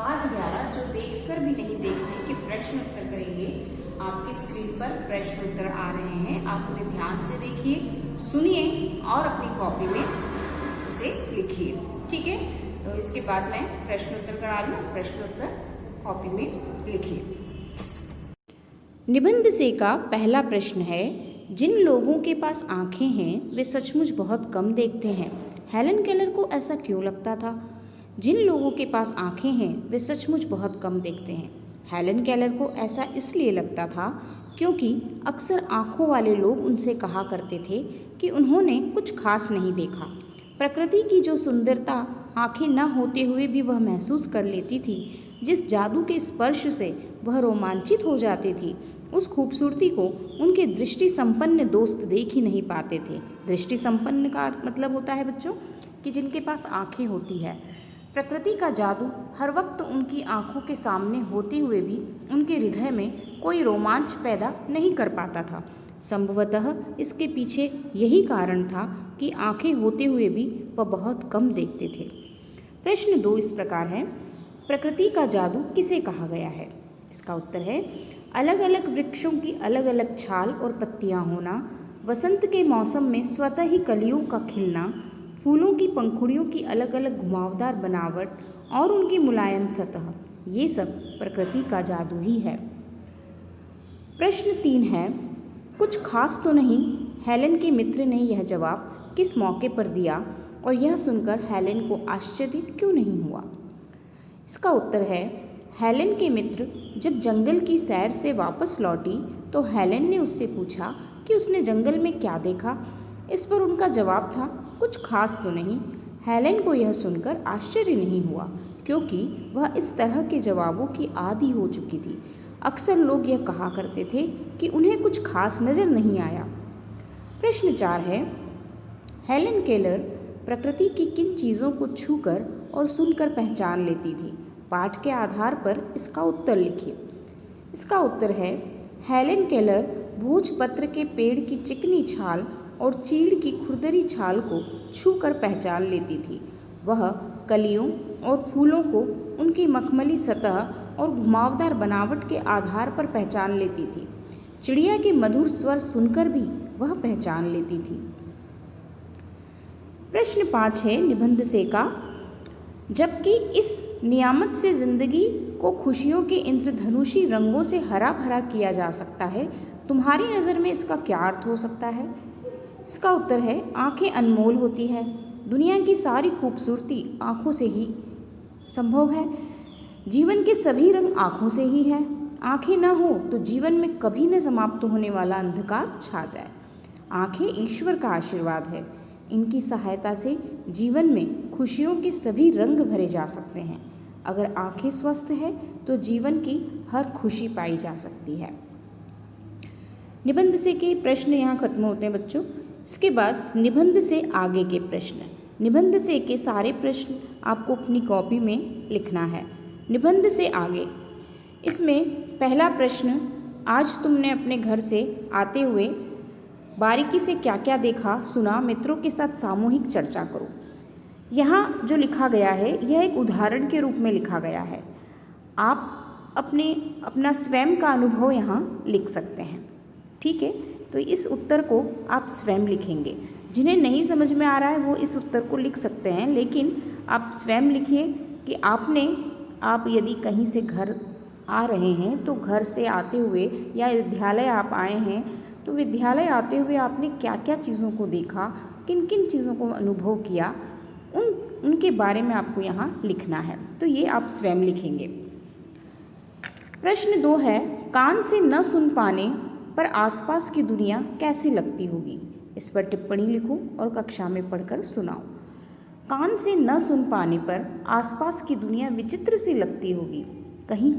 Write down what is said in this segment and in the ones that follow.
पाठ 11 जो देखकर भी नहीं देखते कि प्रश्न उत्तर करेंगे। आपकी स्क्रीन पर प्रश्न उत्तर आ रहे हैं, आप उन्हें ध्यान से देखिए, सुनिए और अपनी कॉपी में उसे लिखिए। ठीक है, तो इसके बाद मैं प्रश्न उत्तर करा लूँ। प्रश्न उत्तर कॉपी में लिखिए। निबंध से का पहला प्रश्न है, जिन लोगों के पास आंखें हैं वे सचमुच बहुत कम देखते हैं। हेलन केलर को ऐसा क्यों लगता था? जिन लोगों के पास आंखें हैं वे सचमुच बहुत कम देखते हैं। हेलन केलर को ऐसा इसलिए लगता था क्योंकि अक्सर आंखों वाले लोग उनसे कहा करते थे कि उन्होंने कुछ खास नहीं देखा। प्रकृति की जो सुंदरता आंखें न होते हुए भी वह महसूस कर लेती थी, जिस जादू के स्पर्श से वह रोमांचित हो जाती थी, उस खूबसूरती को उनके दृष्टि संपन्न दोस्त देख ही नहीं पाते थे। दृष्टि संपन्न का मतलब होता है बच्चों कि जिनके पास आंखें होती है। प्रकृति का जादू हर वक्त उनकी आंखों के सामने होते हुए भी उनके हृदय में कोई रोमांच पैदा नहीं कर पाता था। संभवतः इसके पीछे यही कारण था कि आंखें होते हुए भी वह बहुत कम देखते थे। प्रश्न 2 इस प्रकार है, प्रकृति का जादू किसे कहा गया है? इसका उत्तर है, अलग अलग वृक्षों की अलग अलग छाल और पत्तियां होना, वसंत के मौसम में स्वतः ही कलियों का खिलना, फूलों की पंखुड़ियों की अलग अलग घुमावदार बनावट और उनकी मुलायम सतह, ये सब प्रकृति का जादू ही है। प्रश्न 3 है, कुछ खास तो नहीं? हेलन के मित्र ने यह जवाब किस मौके पर दिया और यह सुनकर हेलन को आश्चर्य क्यों नहीं हुआ? इसका उत्तर है, हेलन के मित्र जब जंगल की सैर से वापस लौटी तो हेलन ने उससे पूछा कि उसने जंगल में क्या देखा। इस पर उनका जवाब था, कुछ खास तो नहीं। हेलन को यह सुनकर आश्चर्य नहीं हुआ क्योंकि वह इस तरह के जवाबों की आदी हो चुकी थी। अक्सर लोग यह कहा करते थे कि उन्हें कुछ खास नज़र नहीं आया। प्रश्न 4 है, हेलन केलर प्रकृति की किन चीज़ों को छूकर और सुनकर पहचान लेती थी? पाठ के आधार पर इसका उत्तर लिखिए। इसका उत्तर है, हेलन केलर भोजपत्र के पेड़ की चिकनी छाल और चीड़ की खुरदरी छाल को छूकर पहचान लेती थी। वह कलियों और फूलों को उनकी मखमली सतह और घुमावदार बनावट के आधार पर पहचान लेती थी। चिड़िया के मधुर स्वर सुनकर भी वह पहचान लेती थी। प्रश्न 5 है, निबंध से का, जबकि इस नियामत से जिंदगी को खुशियों के इंद्रधनुषी रंगों से हरा भरा किया जा सकता है, तुम्हारी नज़र में इसका क्या अर्थ हो सकता है? इसका उत्तर है, आंखें अनमोल होती है। दुनिया की सारी खूबसूरती आंखों से ही संभव है। जीवन के सभी रंग आंखों से ही है। आंखें न हो तो जीवन में कभी न समाप्त होने वाला अंधकार छा जाए। आंखें ईश्वर का आशीर्वाद है। इनकी सहायता से जीवन में खुशियों के सभी रंग भरे जा सकते हैं। अगर आंखें स्वस्थ है तो जीवन की हर खुशी पाई जा सकती है। निबंध से के प्रश्न यहाँ खत्म होते हैं बच्चों। इसके बाद निबंध से आगे के प्रश्न। निबंध से के सारे प्रश्न आपको अपनी कॉपी में लिखना है। निबंध से आगे, इसमें पहला प्रश्न, आज तुमने अपने घर से आते हुए बारीकी से क्या क्या देखा सुना, मित्रों के साथ सामूहिक चर्चा करो। यहाँ जो लिखा गया है यह एक उदाहरण के रूप में लिखा गया है। आप अपना स्वयं का अनुभव यहाँ लिख सकते हैं। ठीक है, तो इस उत्तर को आप स्वयं लिखेंगे। जिन्हें नहीं समझ में आ रहा है वो इस उत्तर को लिख सकते हैं, लेकिन आप स्वयं लिखिए कि आप यदि कहीं से घर आ रहे हैं तो घर से आते हुए या विद्यालय आप आए हैं तो विद्यालय आते हुए आपने क्या क्या चीज़ों को देखा, किन किन चीज़ों को अनुभव किया, उनके बारे में आपको यहाँ लिखना है। तो ये आप स्वयं लिखेंगे। प्रश्न 2 है, कान से न सुन पाने पर आसपास की दुनिया कैसी लगती होगी? इस पर टिप्पणी लिखो और कक्षा में पढ़कर सुनाओ। कान से न सुन पाने पर आसपास की दुनिया विचित्र सी लगती होगी। कहीं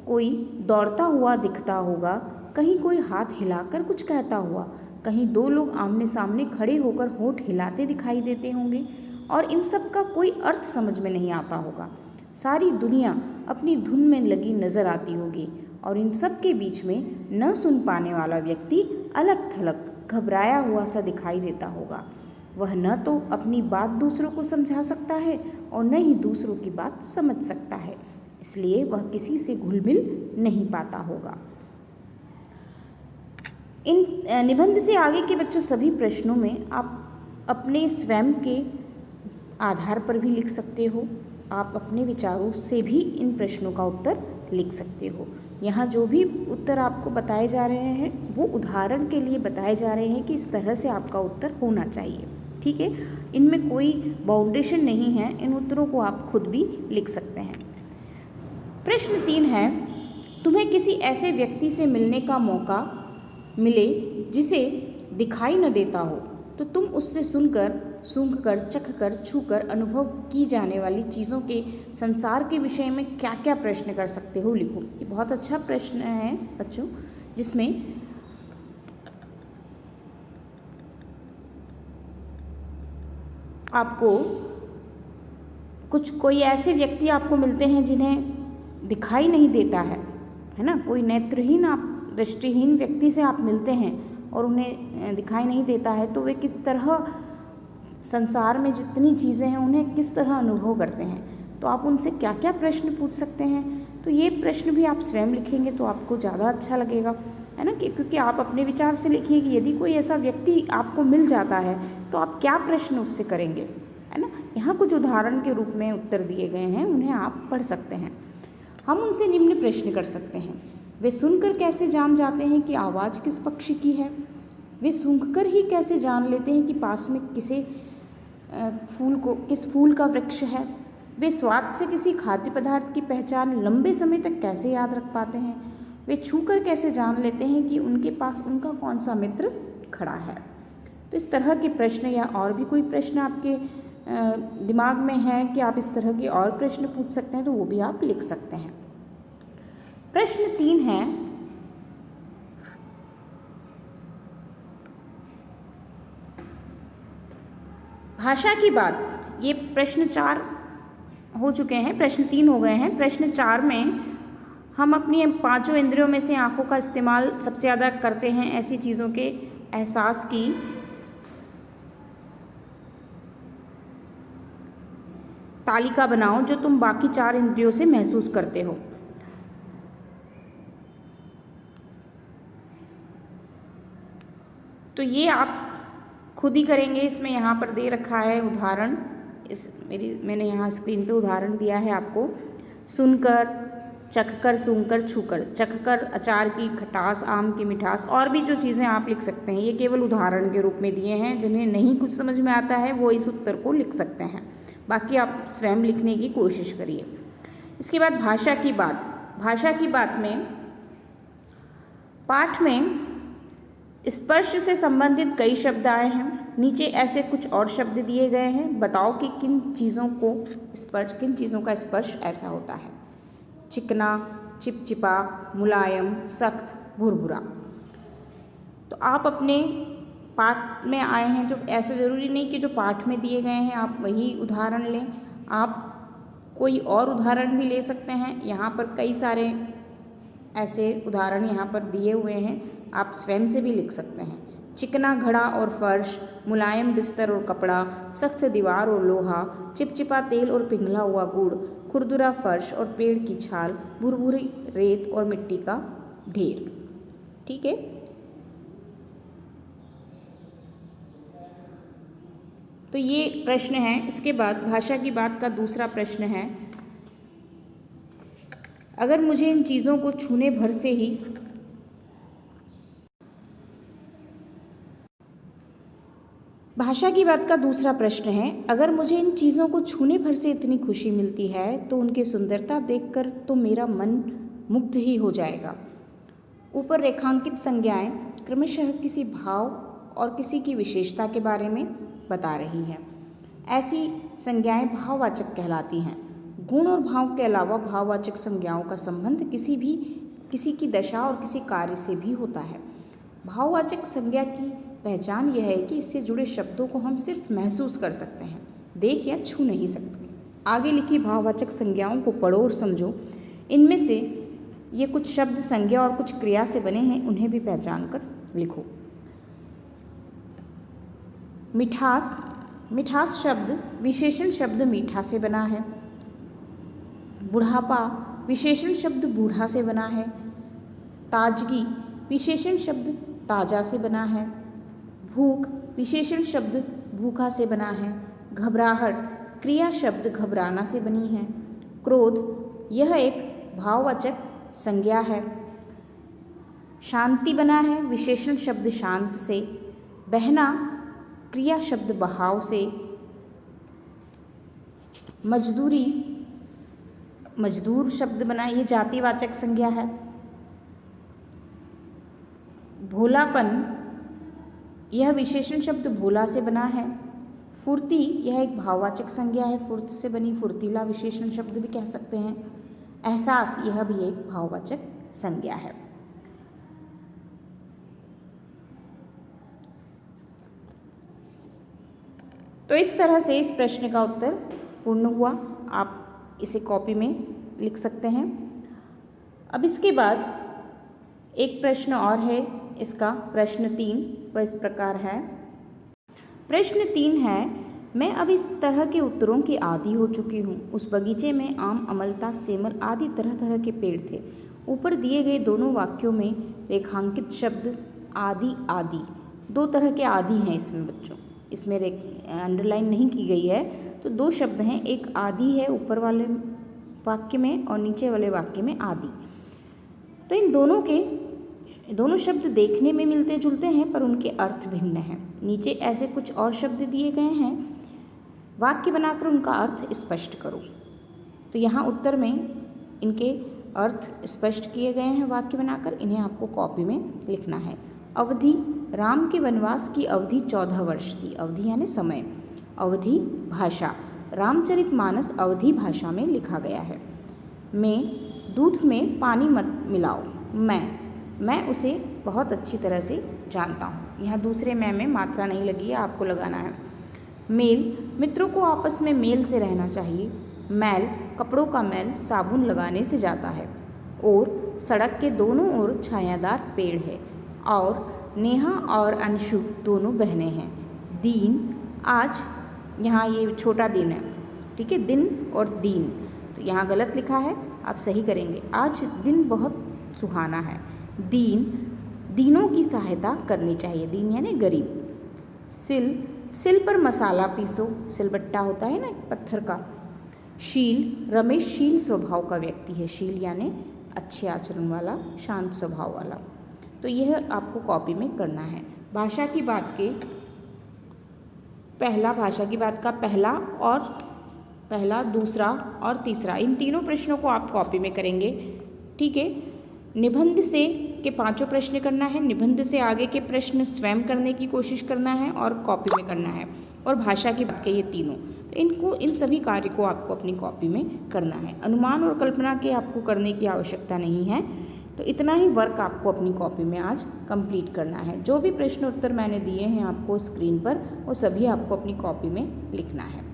कोई दौड़ता हुआ दिखता होगा, कहीं कोई हाथ हिलाकर कुछ कहता हुआ, कहीं 2 लोग आमने सामने खड़े होकर होंठ हिलाते दिखाई देते होंगे और इन सब का कोई अर्थ समझ में नहीं आता होगा। सारी दुनिया अपनी धुन में लगी नजर आती होगी और इन सब के बीच में न सुन पाने वाला व्यक्ति अलग थलग घबराया हुआ सा दिखाई देता होगा। वह न तो अपनी बात दूसरों को समझा सकता है और न ही दूसरों की बात समझ सकता है। इसलिए वह किसी से घुल मिल नहीं पाता होगा। इन निबंध से आगे के बच्चों सभी प्रश्नों में आप अपने स्वयं के आधार पर भी लिख सकते हो। आप अपने विचारों से भी इन प्रश्नों का उत्तर लिख सकते हो। यहाँ जो भी उत्तर आपको बताए जा रहे हैं वो उदाहरण के लिए बताए जा रहे हैं कि इस तरह से आपका उत्तर होना चाहिए। ठीक है, इनमें कोई बाउंडेशन नहीं है, इन उत्तरों को आप खुद भी लिख सकते हैं। प्रश्न 3 है, तुम्हें किसी ऐसे व्यक्ति से मिलने का मौका मिले जिसे दिखाई न देता हो, तो तुम उससे सुनकर, सूंघकर, चखकर, छूकर अनुभव की जाने वाली चीज़ों के संसार के विषय में क्या क्या प्रश्न कर सकते हो, लिखो। ये बहुत अच्छा प्रश्न है बच्चों, जिसमें आपको कोई ऐसे व्यक्ति आपको मिलते हैं जिन्हें दिखाई नहीं देता है ना। कोई नेत्रहीन, आप दृष्टिहीन व्यक्ति से आप मिलते हैं और उन्हें दिखाई नहीं देता है, तो वे किस तरह संसार में जितनी चीज़ें हैं उन्हें किस तरह अनुभव करते हैं। तो आप उनसे क्या क्या प्रश्न पूछ सकते हैं, तो ये प्रश्न भी आप स्वयं लिखेंगे तो आपको ज़्यादा अच्छा लगेगा, है ना। क्योंकि आप अपने विचार से लिखिए कि यदि कोई ऐसा व्यक्ति आपको मिल जाता है तो आप क्या प्रश्न उससे करेंगे, है ना। यहाँ कुछ उदाहरण के रूप में उत्तर दिए गए हैं, उन्हें आप पढ़ सकते हैं। हम उनसे निम्न प्रश्न कर सकते हैं, वे सुनकर कैसे जान जाते हैं कि आवाज़ किस पक्षी की है? वे सूंघकर ही कैसे जान लेते हैं कि पास में किस फूल का वृक्ष है? वे स्वाद से किसी खाद्य पदार्थ की पहचान लंबे समय तक कैसे याद रख पाते हैं? वे छूकर कैसे जान लेते हैं कि उनके पास उनका कौन सा मित्र खड़ा है? तो इस तरह के प्रश्न, या और भी कोई प्रश्न आपके दिमाग में है कि आप इस तरह के और प्रश्न पूछ सकते हैं, तो वो भी आप लिख सकते हैं। प्रश्न 3 है, भाषा की बात। ये प्रश्न 4 हो चुके हैं, प्रश्न 3 हो गए हैं। प्रश्न 4 में हम अपनी 5 इंद्रियों में से आँखों का इस्तेमाल सबसे ज़्यादा करते हैं। ऐसी चीज़ों के एहसास की तालिका बनाओ जो तुम बाकी 4 इंद्रियों से महसूस करते हो। तो ये आप खुद ही करेंगे। इसमें यहाँ पर दे रखा है उदाहरण, मैंने यहाँ स्क्रीन पे उदाहरण दिया है आपको। सुनकर, चखकर, सूंघकर, छूकर। चखकर अचार की खटास, आम की मिठास, और भी जो चीज़ें आप लिख सकते हैं। ये केवल उदाहरण के रूप में दिए हैं। जिन्हें नहीं कुछ समझ में आता है वो इस उत्तर को लिख सकते हैं, बाकी आप स्वयं लिखने की कोशिश करिए। इसके बाद भाषा की बात। भाषा की बात में पाठ में स्पर्श से संबंधित कई शब्द आए हैं। नीचे ऐसे कुछ और शब्द दिए गए हैं। बताओ कि किन चीज़ों का स्पर्श ऐसा होता है। चिकना, चिपचिपा, मुलायम, सख्त, भुरभुरा। तो आप अपने पाठ में आए हैं, जो ऐसा ज़रूरी नहीं कि जो पाठ में दिए गए हैं आप वही उदाहरण लें, आप कोई और उदाहरण भी ले सकते हैं। यहाँ पर कई सारे ऐसे उदाहरण यहाँ पर दिए हुए हैं, आप स्वयं से भी लिख सकते हैं। चिकना घड़ा और फर्श, मुलायम बिस्तर और कपड़ा, सख्त दीवार और लोहा, चिपचिपा तेल और पिघला हुआ गुड़, खुरदुरा फर्श और पेड़ की छाल, भुरभुरी रेत और मिट्टी का ढेर। ठीक है, तो ये प्रश्न है। इसके बाद भाषा की बात का दूसरा प्रश्न है, अगर मुझे इन चीज़ों को छूने भर से ही भाषा की बात का दूसरा प्रश्न है, अगर मुझे इन चीज़ों को छूने भर से इतनी खुशी मिलती है तो उनकी सुंदरता देखकर तो मेरा मन मुग्ध ही हो जाएगा। ऊपर रेखांकित संज्ञाएं क्रमशः किसी भाव और किसी की विशेषता के बारे में बता रही हैं। ऐसी संज्ञाएं भाववाचक कहलाती हैं। गुण और भाव के अलावा भाववाचक संज्ञाओं का संबंध किसी की दशा और किसी कार्य से भी होता है। भाववाचक संज्ञा की पहचान यह है कि इससे जुड़े शब्दों को हम सिर्फ महसूस कर सकते हैं, देख या छू नहीं सकते। आगे लिखी भाववाचक संज्ञाओं को पढ़ो और समझो। इनमें से ये कुछ शब्द संज्ञा और कुछ क्रिया से बने हैं, उन्हें भी पहचान कर लिखो। मिठास, मिठास शब्द विशेषण शब्द मीठा से बना है। बुढ़ापा विशेषण शब्द बूढ़ा से बना है। ताजगी विशेषण शब्द ताजा से बना है। भूख विशेषण शब्द भूखा से बना है। घबराहट क्रिया शब्द घबराना से बनी है। क्रोध यह एक भाववाचक संज्ञा है। शांति बना है विशेषण शब्द शांत से। बहना क्रिया शब्द बहाव से। मजदूरी मजदूर शब्द बना, ये जातिवाचक संज्ञा है। भोलापन यह विशेषण शब्द भोला से बना है। फुर्ती यह एक भाववाचक संज्ञा है, फुर्त से बनी, फुर्तीला विशेषण शब्द भी कह सकते हैं। एहसास यह भी एक भाववाचक संज्ञा है। तो इस तरह से इस प्रश्न का उत्तर पूर्ण हुआ। आप इसे कॉपी में लिख सकते हैं। अब इसके बाद एक प्रश्न और है, इसका प्रश्न 3 वह इस प्रकार है। प्रश्न 3 है, मैं अब इस तरह के उत्तरों की आदी हो चुकी हूँ। उस बगीचे में आम, अमलता, सेमल आदि तरह तरह के पेड़ थे। ऊपर दिए गए दोनों वाक्यों में रेखांकित शब्द आदि आदि, 2 तरह के आदि हैं इसमें बच्चों, इसमें अंडरलाइन नहीं की गई है। तो 2 शब्द हैं, एक आदि है ऊपर वाले वाक्य में और नीचे वाले वाक्य में आदि। तो इन दोनों शब्द देखने में मिलते जुलते हैं पर उनके अर्थ भिन्न हैं। नीचे ऐसे कुछ और शब्द दिए गए हैं, वाक्य बनाकर उनका अर्थ स्पष्ट करो। तो यहाँ उत्तर में इनके अर्थ स्पष्ट किए गए हैं वाक्य बनाकर, इन्हें आपको कॉपी में लिखना है। अवधि, राम के वनवास की अवधि 14 वर्ष थी। अवधि यानी समय। अवधि भाषा, रामचरितमानस अवधि भाषा में लिखा गया है। मैं दूध में पानी मत मिलाओ। मैं उसे बहुत अच्छी तरह से जानता हूँ। यहाँ दूसरे मैं में मात्रा नहीं लगी है, आपको लगाना है। मेल, मित्रों को आपस में मेल से रहना चाहिए। मैल, कपड़ों का मैल साबुन लगाने से जाता है। और सड़क के दोनों ओर छायादार पेड़ है। और नेहा और अंशु दोनों बहनें हैं। दीन, आज, यहाँ ये छोटा दिन है, ठीक है, दिन और दीन, तो यहाँ गलत लिखा है, आप सही करेंगे। आज दिन बहुत सुहाना है। दीन, दीनों की सहायता करनी चाहिए। दीन यानी गरीब। सिल पर मसाला पीसो। सिलबट्टा होता है ना पत्थर का। शील, रमेश शील स्वभाव का व्यक्ति है। शील यानी अच्छे आचरण वाला, शांत स्वभाव वाला। तो यह आपको कॉपी में करना है। भाषा की बात का पहला, दूसरा और तीसरा, इन तीनों प्रश्नों को आप कॉपी में करेंगे, ठीक है। निबंध से के 5 प्रश्न करना है। निबंध से आगे के प्रश्न स्वयं करने की कोशिश करना है और कॉपी में करना है। और भाषा की बात के ये तीनों, तो इन सभी कार्य को आपको अपनी कॉपी में करना है। अनुमान और कल्पना के आपको करने की आवश्यकता नहीं है। तो इतना ही वर्क आपको अपनी कॉपी में आज कंप्लीट करना है। जो भी प्रश्न उत्तर मैंने दिए हैं आपको स्क्रीन पर, वो सभी आपको अपनी कॉपी में लिखना है।